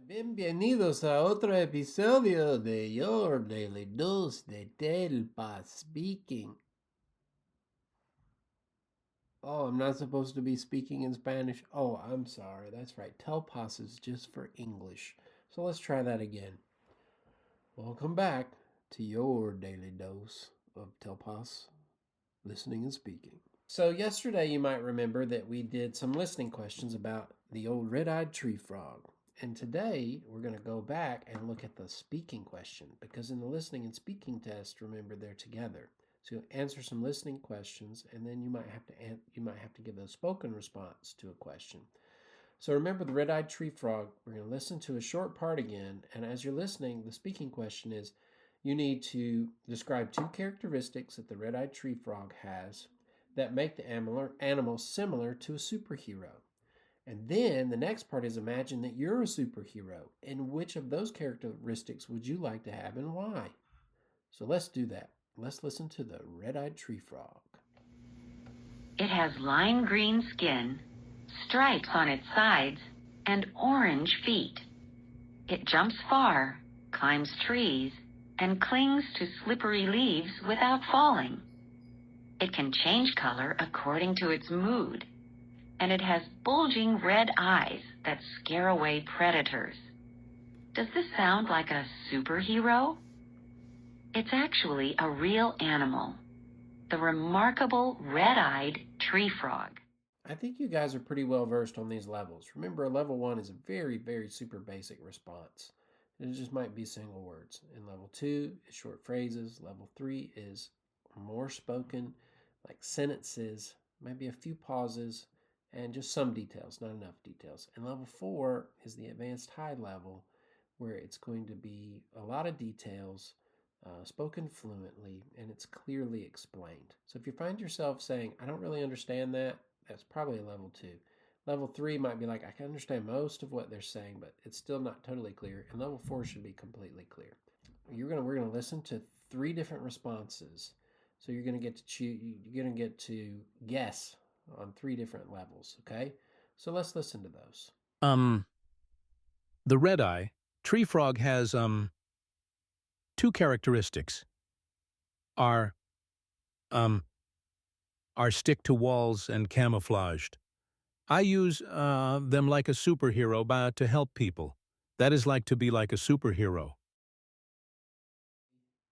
Bienvenidos a otro episodio de Your Daily Dose de Telpa Speaking. Oh, I'm not supposed to be speaking in Spanish? Oh, I'm sorry. That's right. Telpas is just for English. So let's try that again. Welcome back to your daily dose of Telpas listening and speaking. So, yesterday you might remember that we did some listening questions about the old red eyed tree frog. And today we're going to go back and look at the speaking question because in the listening and speaking test, remember they're together. So you'll answer some listening questions, and then you might have to give a spoken response to a question. So remember the red-eyed tree frog. We're going to listen to a short part again, and as you're listening, the speaking question is you need to describe two characteristics that the red-eyed tree frog has that make the animal similar to a superhero. And then the next part is imagine that you're a superhero, and which of those characteristics would you like to have and why? So let's do that. Let's listen to the red-eyed tree frog. It has lime green skin, stripes on its sides, and orange feet. It jumps far, climbs trees, and clings to slippery leaves without falling. It can change color according to its mood, and it has bulging red eyes that scare away predators. Does this sound like a superhero? It's actually a real animal, the remarkable red-eyed tree frog. I think you guys are pretty well versed on these levels. Remember, level 1 is a very, very super basic response. It just might be single words. And level 2 is short phrases. Level 3 is more spoken, like sentences, maybe a few pauses, and just some details, not enough details. And level 4 is the advanced high level, where it's going to be a lot of details, spoken fluently, and it's clearly explained. So if you find yourself saying, I don't really understand that, that's probably a level 2. Level 3 might be like, I can understand most of what they're saying, but it's still not totally clear. And level 4 should be completely clear. We're gonna listen to 3 different responses. So you're gonna get to choose. You're gonna get to guess on 3 different levels. Okay. So let's listen to those. The red-eye tree frog has, two characteristics. Are, um, are stick to walls and camouflaged. I use, them like a superhero to help people. That is like to be like a superhero.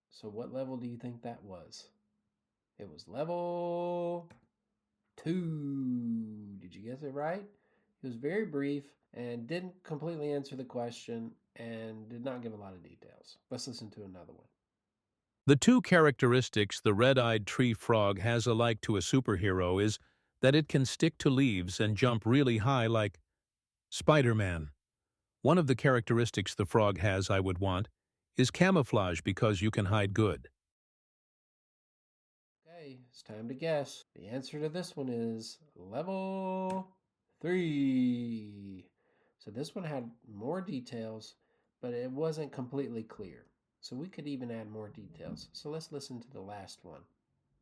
So what level do you think that was? It was level 2. Did you guess it right? It was very brief and didn't completely answer the question and did not give a lot of details. Let's listen to another one. The two characteristics the red-eyed tree frog has alike to a superhero is that it can stick to leaves and jump really high like Spider-Man. One of the characteristics the frog has I would want is camouflage because you can hide good. Okay, it's time to guess. The answer to this one is level 3. So this one had more details, but it wasn't completely clear. So we could even add more details. So let's listen to the last one.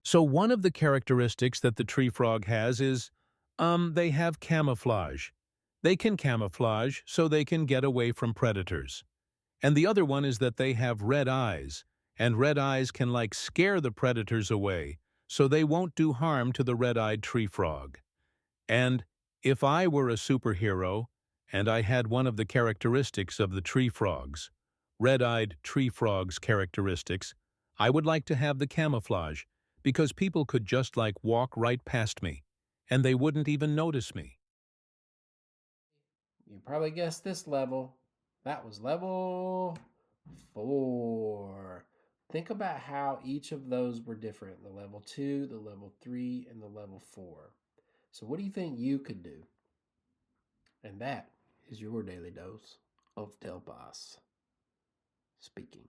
So one of the characteristics that the tree frog has is, they have camouflage. They can camouflage so they can get away from predators. And the other one is that they have red eyes, and red eyes can like scare the predators away, so they won't do harm to the red-eyed tree frog. And if I were a superhero, and I had one of the characteristics of the tree frogs, red-eyed tree frog's characteristics, I would like to have the camouflage, because people could just like walk right past me, and they wouldn't even notice me. You probably guessed this level. That was level 4. Think about how each of those were different. The level 2, the level 3, and the level 4. So what do you think you could do? And that is your daily dose of Telpas speaking.